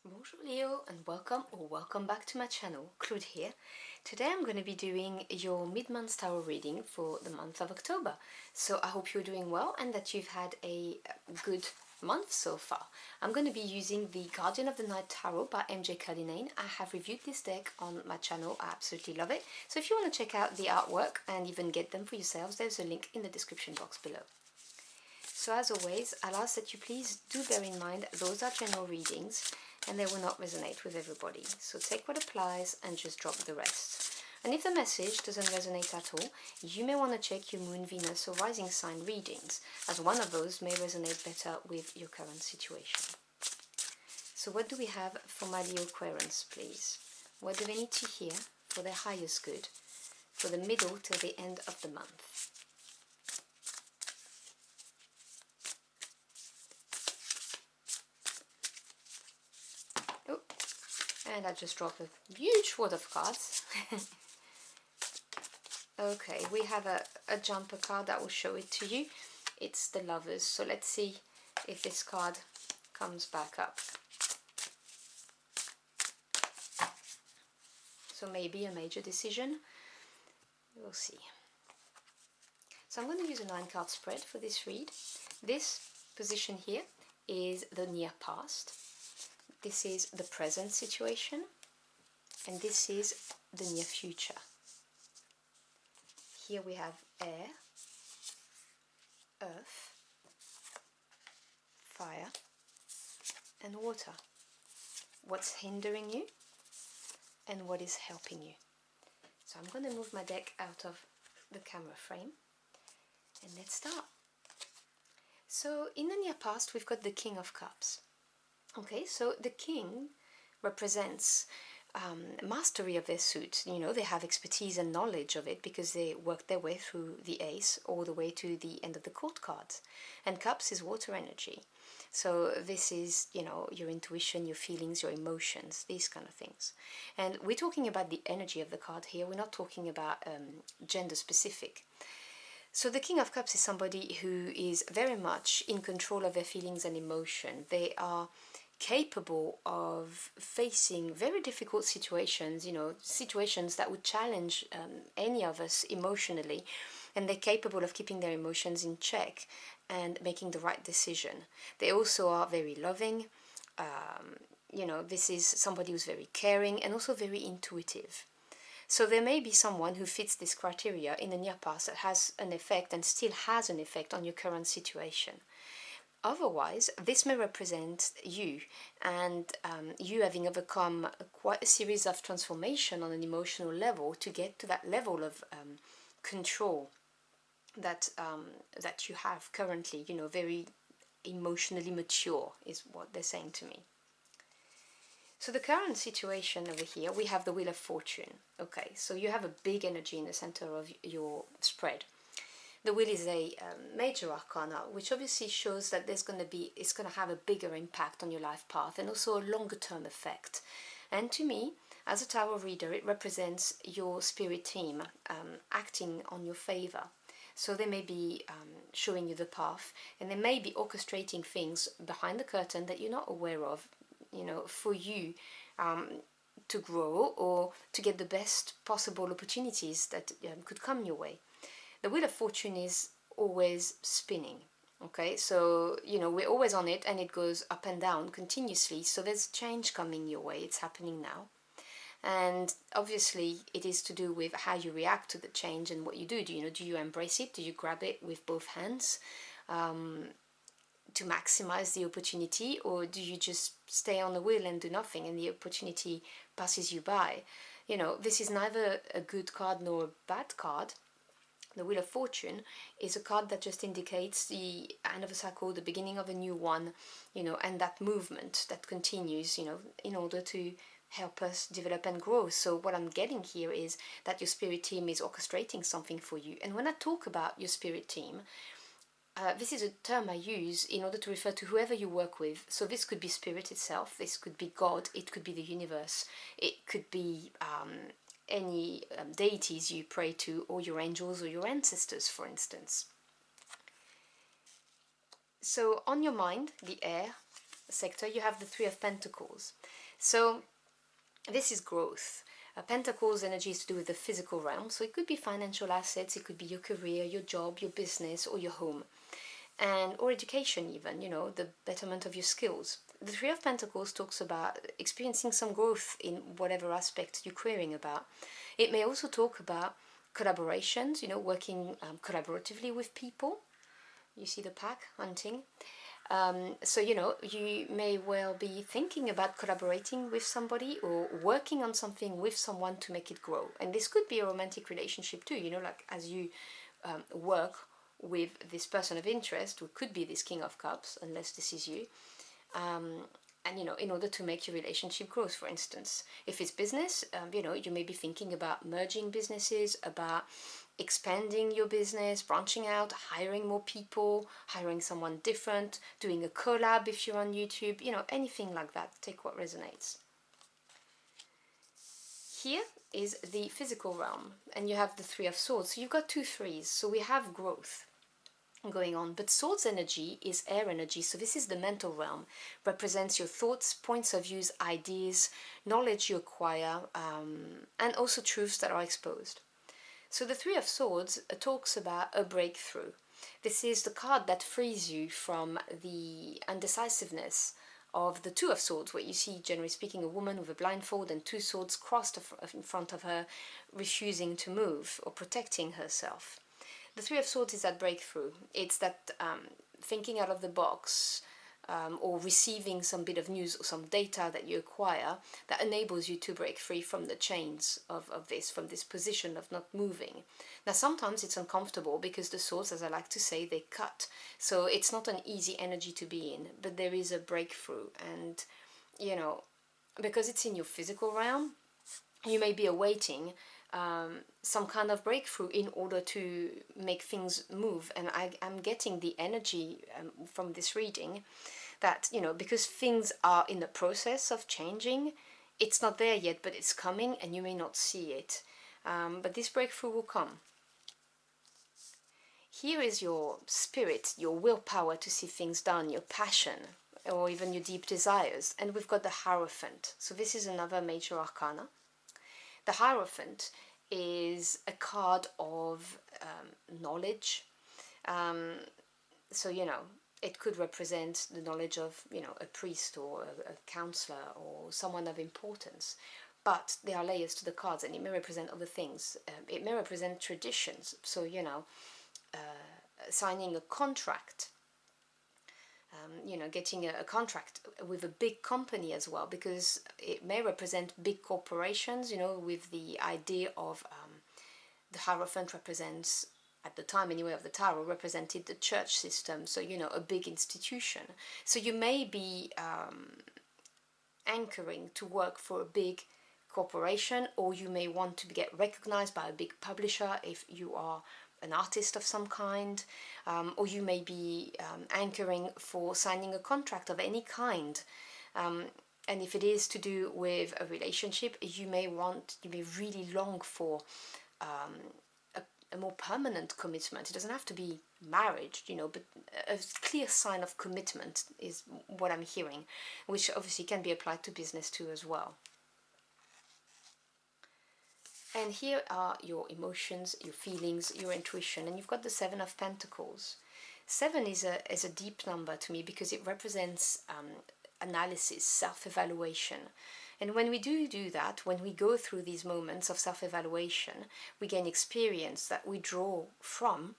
Bonjour Leo and welcome back to my channel, Claude here. Today I'm going to be doing your mid-month tarot reading for the month of October. So I hope you're doing well and that you've had a good month so far. I'm going to be using the Guardian of the Night Tarot by MJ Cullinane. I have reviewed this deck on my channel, I absolutely love it. So if you want to check out the artwork and even get them for yourselves, there's a link in the description box below. So as always, I'll ask that you please do bear in mind those are general readings and they will not resonate with everybody. So take what applies and just drop the rest. And if the message doesn't resonate at all, you may want to check your Moon, Venus or Rising sign readings, as one of those may resonate better with your current situation. So what do we have for my Leo Aquarians, please? What do they need to hear for their highest good for the middle till the end of the month? And I just dropped a huge wad of cards. Okay, we have a jumper card that will show it to you. It's the Lovers. So let's see if this card comes back up. So maybe a major decision. We'll see. So I'm going to use a 9-card spread for this read. This position here is the near past. This is the present situation, and this is the near future. Here we have air, earth, fire, and water. What's hindering you and what is helping you. So I'm going to move my deck out of the camera frame and let's start. So in the near past we've got the King of Cups. Okay, so the king represents mastery of their suit. You know, they have expertise and knowledge of it because they work their way through the ace all the way to the end of the court cards. And cups is water energy. So this is, you know, your intuition, your feelings, your emotions, these kind of things. And we're talking about the energy of the card here. We're not talking about gender specific. So the King of Cups is somebody who is very much in control of their feelings and emotion. They are capable of facing very difficult situations, you know, situations that would challenge any of us emotionally, and they're capable of keeping their emotions in check and making the right decision. They also are very loving. You know, this is somebody who's very caring and also very intuitive. So there may be someone who fits this criteria in the near past that has an effect and still has an effect on your current situation. Otherwise, this may represent you and you having overcome quite a series of transformation on an emotional level to get to that level of control that that you have currently. You know, very emotionally mature is what they're saying to me. So the current situation over here, we have the Wheel of Fortune. Okay, so you have a big energy in the center of your spread. The wheel is a major arcana, which obviously shows that it's going to have a bigger impact on your life path and also a longer term effect. And to me, as a tarot reader, it represents your spirit team acting on your favor. So they may be showing you the path, and they may be orchestrating things behind the curtain that you're not aware of, you know, for you to grow or to get the best possible opportunities that could come your way. The Wheel of Fortune is always spinning, okay? So, you know, we're always on it and it goes up and down continuously. So there's change coming your way. It's happening now. And obviously it is to do with how you react to the change and what you do. Do you embrace it? Do you grab it with both hands to maximize the opportunity? Or do you just stay on the wheel and do nothing and the opportunity passes you by? You know, this is neither a good card nor a bad card. The Wheel of Fortune is a card that just indicates the end of a cycle, the beginning of a new one, you know, and that movement that continues, you know, in order to help us develop and grow. So what I'm getting here is that your spirit team is orchestrating something for you. And when I talk about your spirit team, this is a term I use in order to refer to whoever you work with. So this could be spirit itself, this could be God, it could be the universe, it could be any deities you pray to, or your angels or your ancestors, for instance. So on your mind, the air, sector, you have the Three of Pentacles. So this is growth. Pentacles energy is to do with the physical realm, so it could be financial assets, it could be your career, your job, your business, or your home, and or education even, you know, the betterment of your skills. The Three of Pentacles talks about experiencing some growth in whatever aspect you're querying about. It may also talk about collaborations, you know, working collaboratively with people. You see the pack hunting. So, you know, you may well be thinking about collaborating with somebody or working on something with someone to make it grow. And this could be a romantic relationship too, you know, like as you work with this person of interest, who could be this King of Cups, unless this is you. And, you know, in order to make your relationship grow, for instance. If it's business, you know, you may be thinking about merging businesses, about expanding your business, branching out, hiring more people, hiring someone different, doing a collab if you're on YouTube, you know, anything like that. Take what resonates. Here is the physical realm, and you have the Three of Swords. So you've got two threes, so we have growth going on, but swords energy is air energy, so this is the mental realm, represents your thoughts, points of views, ideas, knowledge you acquire, and also truths that are exposed. So the Three of Swords talks about a breakthrough. This is the card that frees you from the undecisiveness of the Two of Swords, where you see, generally speaking, a woman with a blindfold and two swords crossed in front of her, refusing to move or protecting herself. The Three of Swords is that breakthrough. It's that thinking out of the box, or receiving some bit of news or some data that you acquire that enables you to break free from the chains of this, from this position of not moving. Now sometimes it's uncomfortable because the swords, as I like to say, they cut. So it's not an easy energy to be in, but there is a breakthrough. And, you know, because it's in your physical realm, you may be awaiting some kind of breakthrough in order to make things move. And I'm getting the energy from this reading that, you know, because things are in the process of changing, it's not there yet, but it's coming and you may not see it. But this breakthrough will come. Here is your spirit, your willpower to see things done, your passion, or even your deep desires. And we've got the Hierophant. So this is another major arcana. The Hierophant is a card of knowledge. So, you know, it could represent the knowledge of, you know, a priest or a counselor or someone of importance. But there are layers to the cards, and it may represent other things. It may represent traditions. So, you know, signing a contract. You know, getting a contract with a big company as well, because it may represent big corporations, you know, with the idea of the Hierophant represents, at the time anyway of the tarot, represented the church system, so, you know, a big institution. So you may be anchoring to work for a big corporation, or you may want to get recognized by a big publisher if you are an artist of some kind, or you may be anchoring for signing a contract of any kind. And if it is to do with a relationship, you may really long for a more permanent commitment. It doesn't have to be marriage, you know, but a clear sign of commitment is what I'm hearing, which obviously can be applied to business too as well. And here are your emotions, your feelings, your intuition, and you've got the Seven of Pentacles. 7 is a deep number to me because it represents analysis, self-evaluation. And when we do that, when we go through these moments of self-evaluation, we gain experience that we draw from,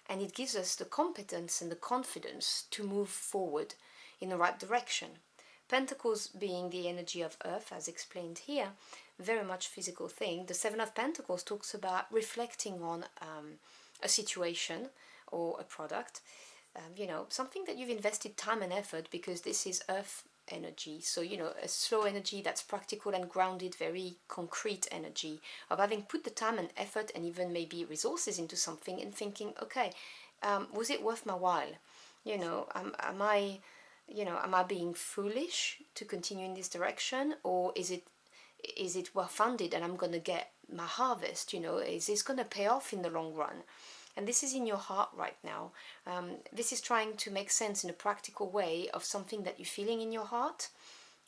and it gives us the competence and the confidence to move forward in the right direction. Pentacles being the energy of earth, as explained here, very much physical thing. The Seven of Pentacles talks about reflecting on a situation or a product, you know, something that you've invested time and effort, because this is earth energy. So, you know, a slow energy that's practical and grounded, very concrete energy of having put the time and effort and even maybe resources into something and thinking, okay, was it worth my while? You know, am I being foolish to continue in this direction, or is it well funded and I'm going to get my harvest? You know, is this going to pay off in the long run? and this is in your heart right now. This is trying to make sense in a practical way of something that you're feeling in your heart,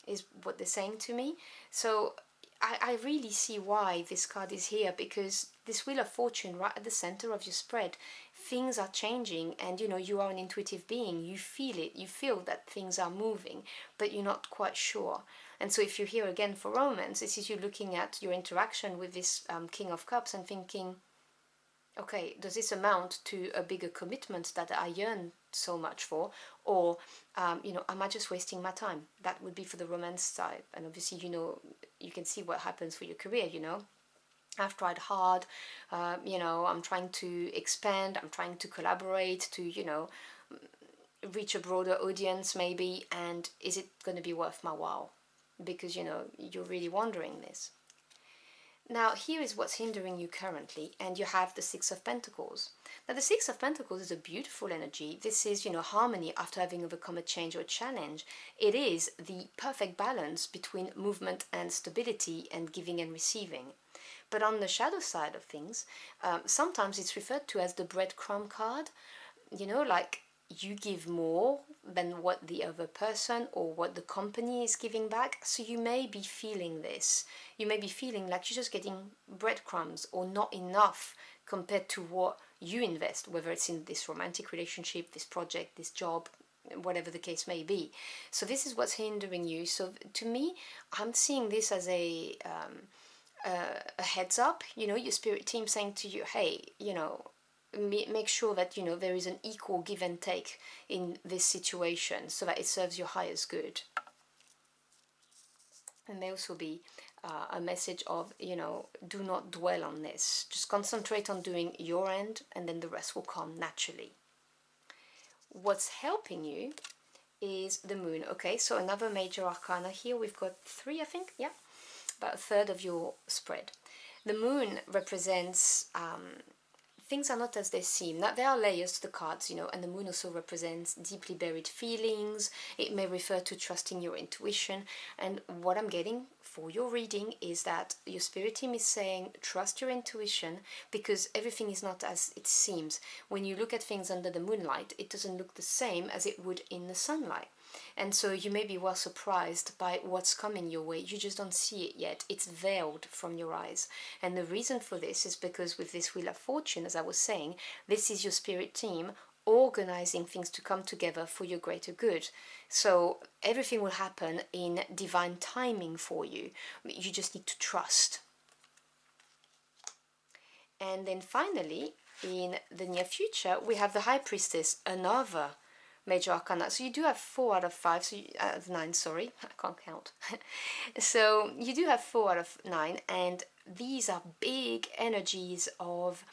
is what they're saying to me. So I really see why this card is here, because this Wheel of Fortune right at the center of your spread, things are changing, and you know, you are an intuitive being, you feel it, you feel that things are moving, but you're not quite sure. And so if you're here again for romance, this is you looking at your interaction with this King of Cups and thinking, okay, does this amount to a bigger commitment that I yearn so much for? Or, you know, am I just wasting my time? That would be for the romance side. And obviously, you know, you can see what happens for your career, you know. I've tried hard, you know, I'm trying to expand, I'm trying to collaborate to, you know, reach a broader audience maybe, and is it going to be worth my while? Because, you know, you're really wondering this. Now, here is what's hindering you currently, and you have the Six of Pentacles. Now, the Six of Pentacles is a beautiful energy. This is, you know, harmony after having overcome a change or a challenge. It is the perfect balance between movement and stability and giving and receiving. But on the shadow side of things, sometimes it's referred to as the breadcrumb card. You know, like you give more than what the other person or what the company is giving back. So you may be feeling this. You may be feeling like you're just getting breadcrumbs or not enough compared to what you invest, whether it's in this romantic relationship, this project, this job, whatever the case may be. So this is what's hindering you. So to me, I'm seeing this as a heads up, you know, your spirit team saying to you, hey, you know, make sure that, you know, there is an equal give and take in this situation so that it serves your highest good. And may also be a message of, you know, do not dwell on this. Just concentrate on doing your end, and then the rest will come naturally. What's helping you is the moon. Okay, so another major arcana here. We've got 3, I think. Yeah, about a third of your spread. The moon represents things are not as they seem. Now, there are layers to the cards, you know, and the moon also represents deeply buried feelings. It may refer to trusting your intuition. And what I'm getting for your reading is that your spirit team is saying, trust your intuition, because everything is not as it seems. When you look at things under the moonlight, it doesn't look the same as it would in the sunlight. And so you may be well surprised by what's coming your way. You just don't see it yet. It's veiled from your eyes. And the reason for this is because with this Wheel of Fortune, as I was saying, this is your spirit team organizing things to come together for your greater good. So everything will happen in divine timing for you. You just need to trust. And then finally, in the near future, we have the High Priestess, another major arcana. So you do have 4 out of 5, so out of 9, sorry, I can't count. So you do have 4 out of 9, and these are big energies of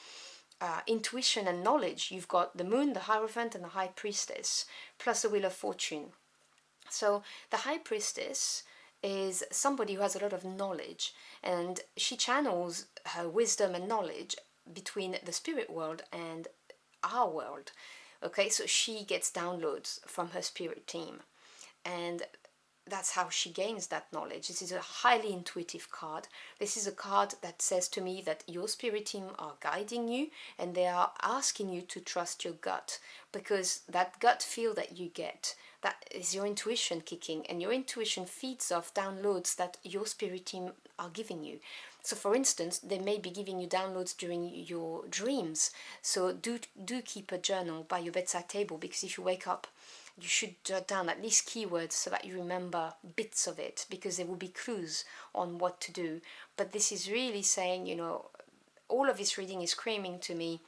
intuition and knowledge. You've got the moon, the Hierophant, and the High Priestess, plus the Wheel of Fortune. So the High Priestess is somebody who has a lot of knowledge, and she channels her wisdom and knowledge between the spirit world and our world. Okay, so she gets downloads from her spirit team, and that's how she gains that knowledge. This is a highly intuitive card. This is a card that says to me that your spirit team are guiding you, and they are asking you to trust your gut, because that gut feel that you get, that is your intuition kicking, and your intuition feeds off downloads that your spirit team are giving you. So for instance, they may be giving you downloads during your dreams. So do keep a journal by your bedside table, because if you wake up, you should jot down at least keywords so that you remember bits of it, because there will be clues on what to do. But this is really saying, you know, all of this reading is screaming to me,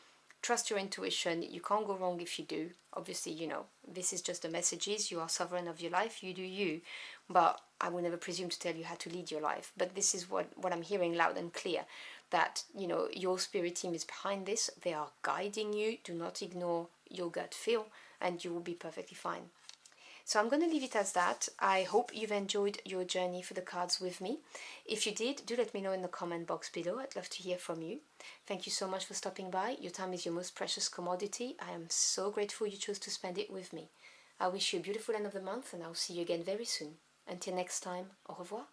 trust your intuition. You can't go wrong if you do. Obviously, you know, this is just the messages. You are sovereign of your life. You do you. But I will never presume to tell you how to lead your life. But this is what I'm hearing loud and clear, that, you know, your spirit team is behind this. They are guiding you. Do not ignore your gut feel, and you will be perfectly fine. So I'm going to leave it as that. I hope you've enjoyed your journey for the cards with me. If you did, do let me know in the comment box below. I'd love to hear from you. Thank you so much for stopping by. Your time is your most precious commodity. I am so grateful you chose to spend it with me. I wish you a beautiful end of the month, and I'll see you again very soon. Until next time, au revoir.